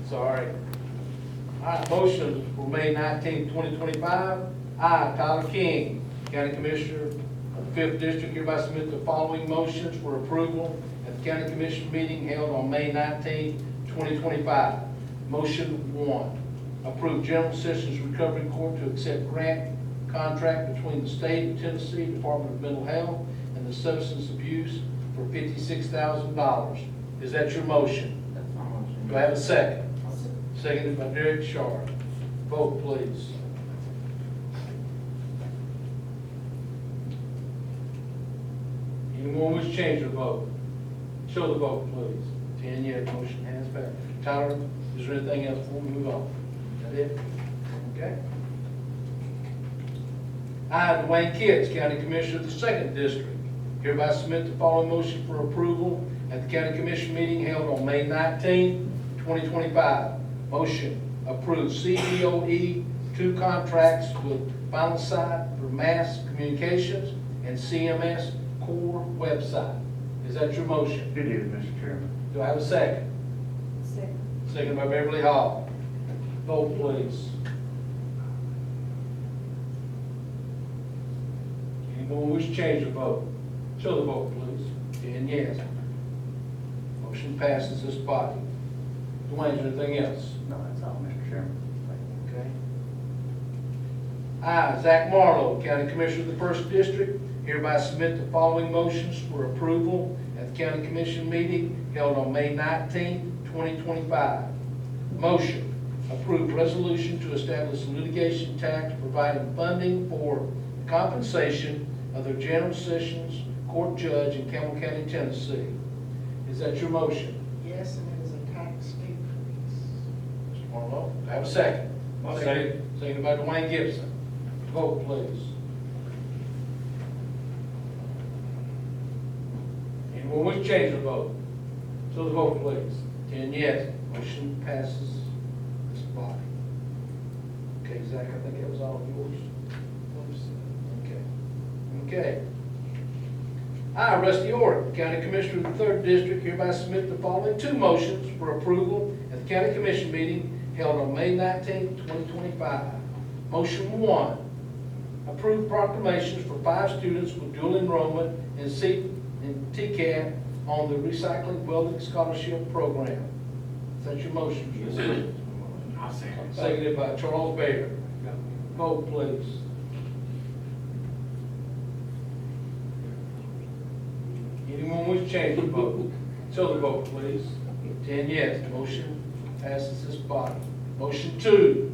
Sorry. All right, motions for May 19, 2025. I, Tyler King, County Commissioner of the 5th District, hereby submit the following motions for approval at the County Commission meeting held on May 19, 2025. Motion 1, approve General Sessions Recovery Court to accept grant contract between the State of Tennessee Department of Mental Health and the Substance Abuse for $56,000. Is that your motion? That's my motion. Do I have a second? Seconded by Derek Sharp. Vote, please. Anyone wish to change their vote? Show the vote, please. 10 yes, motion has passed. Tyler, is there anything else before we move on? Is that it? Okay. I, Dwayne Kitts, County Commissioner of the 2nd District, hereby submit the following motion for approval at the County Commission meeting held on May 19, 2025. Motion, approve CDOE 2 contracts with Final Site for Mass Communications and CMS Core website. Is that your motion? It is, Mr. Chairman. Do I have a second? Second. Second by Beverly Hall. Vote, please. Anyone wish to change their vote? Show the vote, please. 10 yes. Motion passes this body. Dwayne, is there anything else? No, that's all, Mr. Chairman. Okay. I, Zach Marlowe, County Commissioner of the 1st District, hereby submit the following motions for approval at the County Commission meeting held on May 19, 2025. Motion, approve resolution to establish a litigation tax providing funding for compensation of the General Sessions Court Judge in Campbell County, Tennessee. Is that your motion? Yes, and it is a tax decrease. Mr. Marlowe, do I have a second? I'll second. Seconded by Dwayne Gibson. Vote, please. Anyone wish to change their vote? So the vote, please. 10 yes. Motion passes this body. Okay, Zach, I think that was all yours. Okay. Okay. I, Rusty Orr, County Commissioner of the 3rd District, hereby submit the following 2 motions for approval at the County Commission meeting held on May 19, 2025. Motion 1, approve proclamations for 5 students with dual enrollment in TCAP on the Recycling Welding Scholarship Program. Is that your motion? Yes. I'll second. Seconded by Charles Bayer. Vote, please. Anyone wish to change their vote? Show the vote, please. 10 yes, motion passes this body. Motion 2,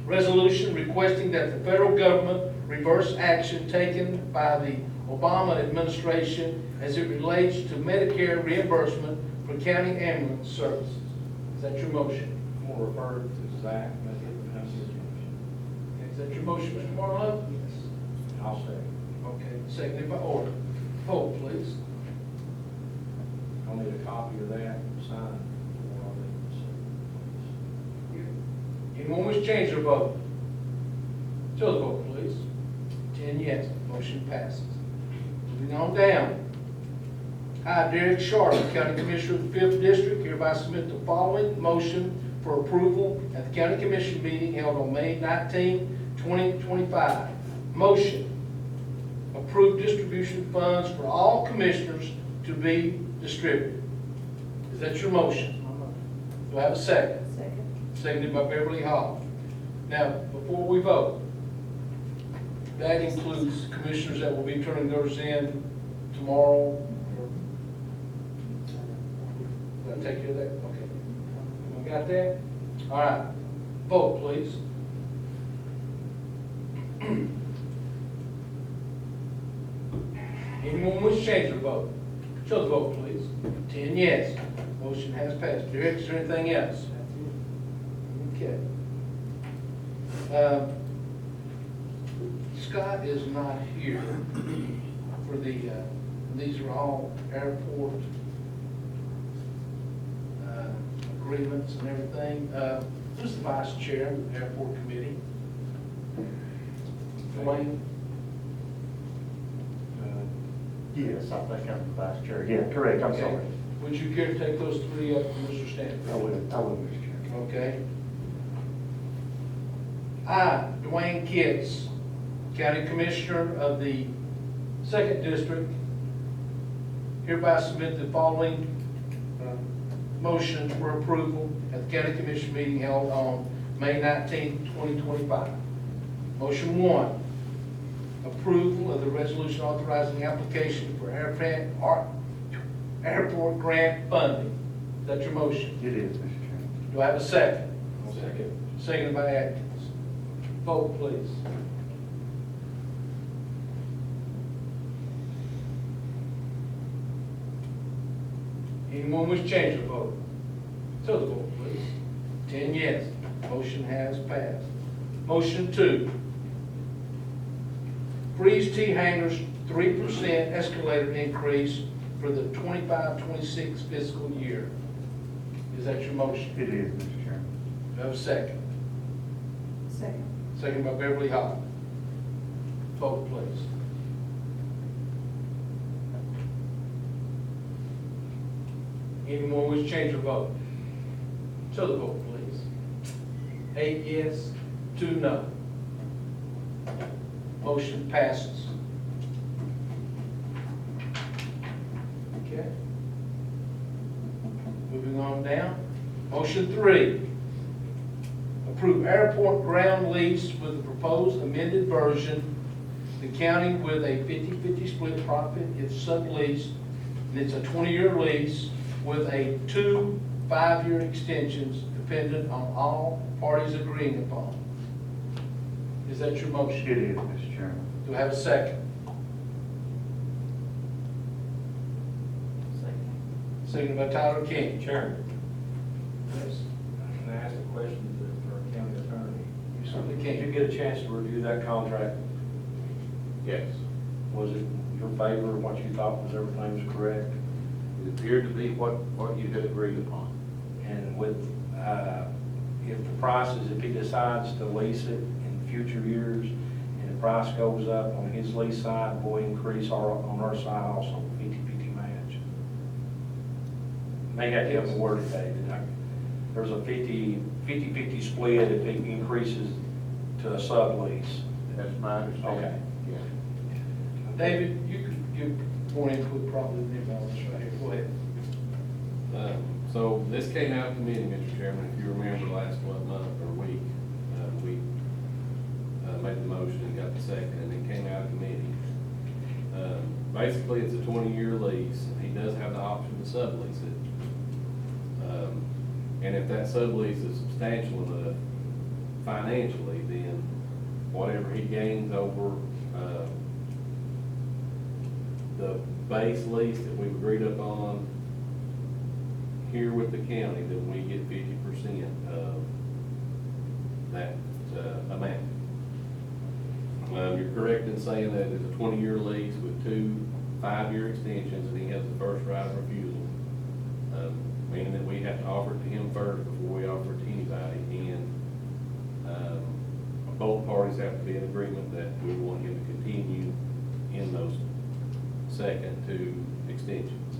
resolution requesting that the federal government reverse action taken by the Obama administration as it relates to Medicare reimbursement for county ambulance services. Is that your motion? I'm going to refer to Zach, make it pass his motion. Is that your motion, Mr. Marlowe? Yes. I'll second. Okay, seconded by order. Vote, please. I'll need a copy of that signed. Anyone wish to change their vote? Show the vote, please. 10 yes, motion passes. Moving on down. I, Derek Sharp, County Commissioner of the 5th District, hereby submit the following motion for approval at the County Commission meeting held on May 19, 2025. Motion, approve distribution funds for all commissioners to be distributed. Is that your motion? My motion. Do I have a second? Second. Seconded by Beverly Hall. Now, before we vote, that includes commissioners that will be turning theirs in tomorrow. Did I take care of that? Okay. We got that? All right. Vote, please. Anyone wish to change their vote? Show the vote, please. 10 yes. Motion has passed. Derek, is there anything else? Okay. Scott is not here for the, these are all airport agreements and everything. Who's the vice chair of the airport committee? Dwayne? Yes, I think I'm the vice chair. Yeah, correct, I'm Okay. sorry. Would you care to take those three up, Mr. Stanford? I would, Mr. Chairman. Okay. I, Dwayne Kitts, County Commissioner of the Second District, hereby submit the following motion for approval at the County Commission meeting held on May 19th, 2025. Motion 1, approval of the resolution authorizing application for airport grant funding. Is that your motion? It is, Mr. Chairman. Do I have a second? Second. Seconded by Atkins. Vote, please. Anyone wish to change their vote? So the vote, please. 10 yes. Motion has passed. Motion 2. Freeze T Hangers 3% escalator increase for the 25-26 fiscal year. Is that your motion? It is, Mr. Chairman. Do I have a second? Second. Second by Beverly Hall. Vote, please. Anyone wish to change their vote? So the vote, please. 8 yes, 2 no. Motion passes. Okay. Moving on down. Motion 3. Approve airport ground lease with the proposed amended version, the county with a 50-50 split profit if subleased, and it's a 20-year lease with a 2 5-year extensions dependent on all parties agreeing upon. Is that your motion? It is, Mr. Chairman. Do I have a second? Second. Seconded by Tyler King. Chairman, Yes. can I ask a question to our county attorney? You certainly Did you can. get a chance to review that contract? Yes, Was it your favor, what you thought was everything was correct? it appeared to be what you had agreed upon. And with, if the price is, if he decides to lease it in future years, and the price goes up on his lease side, we'll increase on our side also, 50-50 match. May have to have a word, David. There's a 50-50 split if he increases to a sublease. That's my understanding. Okay. Yeah. David, you could give more input probably than all this right here. Go ahead. So this came out of committee, Mr. Chairman, if you remember last month or week, we made the motion and got the second, and it came out of committee. Basically, it's a 20-year lease, and he does have the option to sublease it. And if that sublease is substantial enough financially, then whatever he gains over the base lease that we've agreed upon here with the county, then we get 50% of that amount. You're correct in saying that it's a 20-year lease with 2 5-year extensions, and he has the first right of refusal, meaning that we have to offer it to him first before we offer it to anybody, and both parties have to be in agreement that we want him to continue in those second 2 extensions.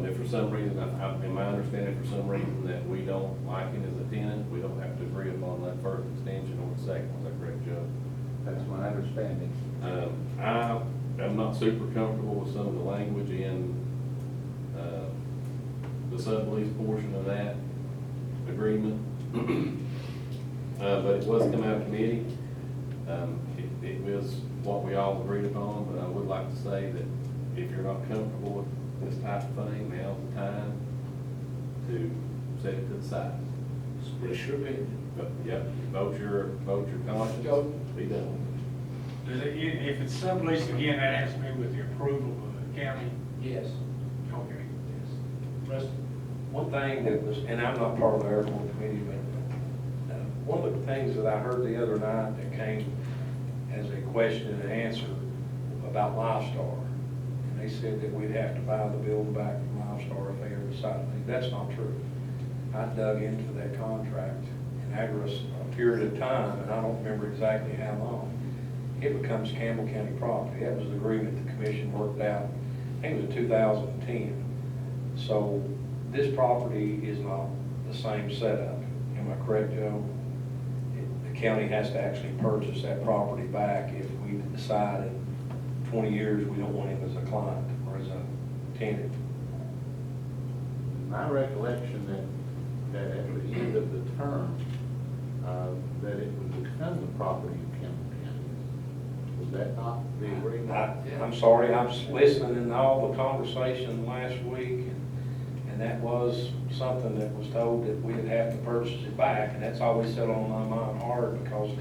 If for some reason, in my understanding, for some reason that we don't like him as a tenant, we don't have to agree upon that first extension or the second. Is that correct, Joe? That's my understanding. I am not super comfortable with some of the language in the sublease portion of that agreement. But it was come out of committee. It was what we all agreed upon, but I would like to say that if you're not comfortable with this type of thing, now's the time to set it to the side. Express your opinion. But, yep, vote your conscience, Go. be done. Does it, if it's subleased again, that has to be with the approval of the county? Yes. Okay. Preston? One thing that was, and I'm not part of the airport committee, but one of the things that I heard the other night that came as a question and answer about Lifestar. And they said that we'd have to buy the building back from Lifestar if they ever decided to leave. That's not true. I dug into that contract and over a period of time, and I don't remember exactly how long, it becomes Campbell County property. That was the agreement the commission worked out, I think it was in 2010. So this property is not the same setup. Am I correct, Joe? The county has to actually purchase that property back if we decide in 20 years we don't want him as a client or as a tenant. My recollection that at the end of the term, that it would become the property of Campbell County. Was that not the agreement? I'm sorry, I was listening in all the conversation last week, and that was something that was told that we'd have to purchase it back, and that's always set on my mind hard, because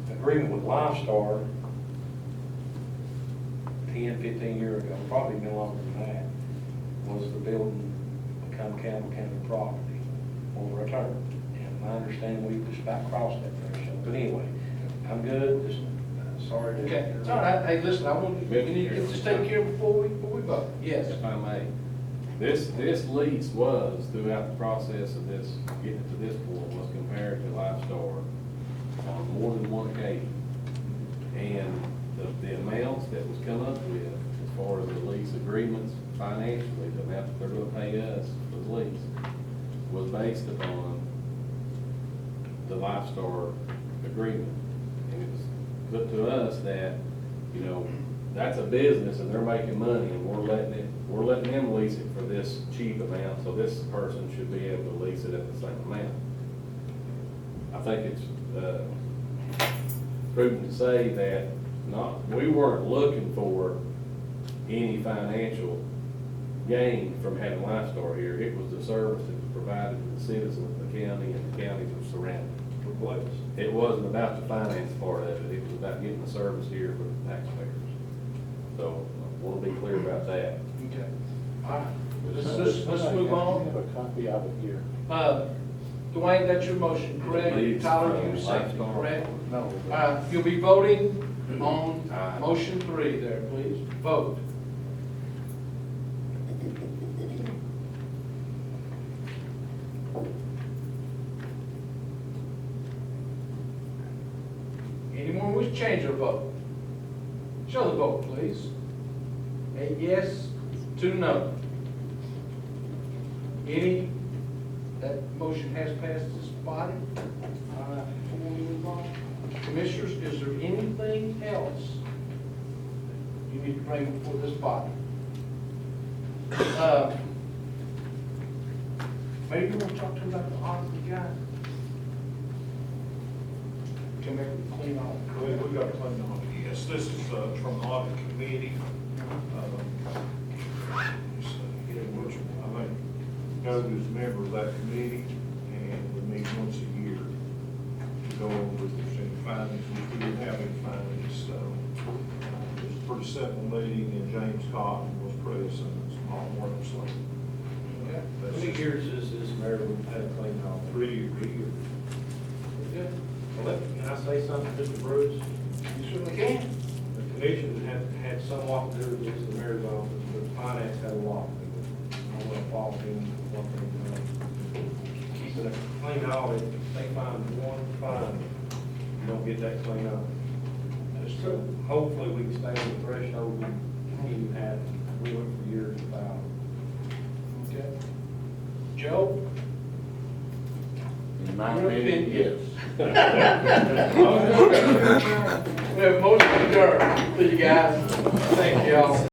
the agreement with Lifestar 10, 15 years ago, probably been longer than that, was the building become Campbell County property over a term. And I understand we just about crossed that threshold, but anyway, I'm good, just, sorry to. Okay, it's all right. Hey, listen, I want, we need to get this taken care of before we vote. Yes. If I may, this lease was, throughout the process of this, getting to this point, was compared to Lifestar on more than one occasion. And the amounts that was come up with, as far as the lease agreements financially, the amount that they're gonna pay us for the lease, was based upon the Lifestar agreement. And it was up to us that, you know, that's a business and they're making money, and we're letting them lease it for this cheap amount, so this person should be able to lease it at the same amount. I think it's prudent to say that we weren't looking for any financial gain from having Lifestar here. It was the service that was provided to the citizens of the county and the counties that were surrounding. It wasn't about the finance part of it, it was about getting the service here for the taxpayers. So I want to be clear about that. Okay. All right. Let's move I on. have a copy of it here. Dwayne, that's your motion, correct? Leads Tyler, from you second, Lifestar. correct? No. You'll be voting on Aye. motion 3 there, please. Vote. Anyone wish to change their vote? Show the vote, please. 8 yes, 2 no. Any, that motion has passed this body. Before we move on, Commissioners, is there anything else you need to bring before this body? Maybe you want to talk to me about the audit guy? Come here, clean audit. We got a claim on it, yes, this is from the audit committee. I think Doug is a member of that committee, and we meet once a year to go over if there's any findings, which we didn't have any findings, so it was a pretty simple meeting, and James Cotton was present, and some hard work, so. Okay. How many years is this mayor had a clean out? 3 years. Good. Can I say something, Mr. Bruce? You certainly can. The commission had somewhat to do with this, the mayor's office, but finance had a lot to do with it. I want to follow him what they've done. Keeping a clean audit, if they find one fine, you don't get that clean audit. That's true. Hopefully, we can stay on the threshold we continue having. We went for years without. Okay. Joe? In my Your opinion, opinion. yes. We have motion adjourned. See you guys. Thank y'all.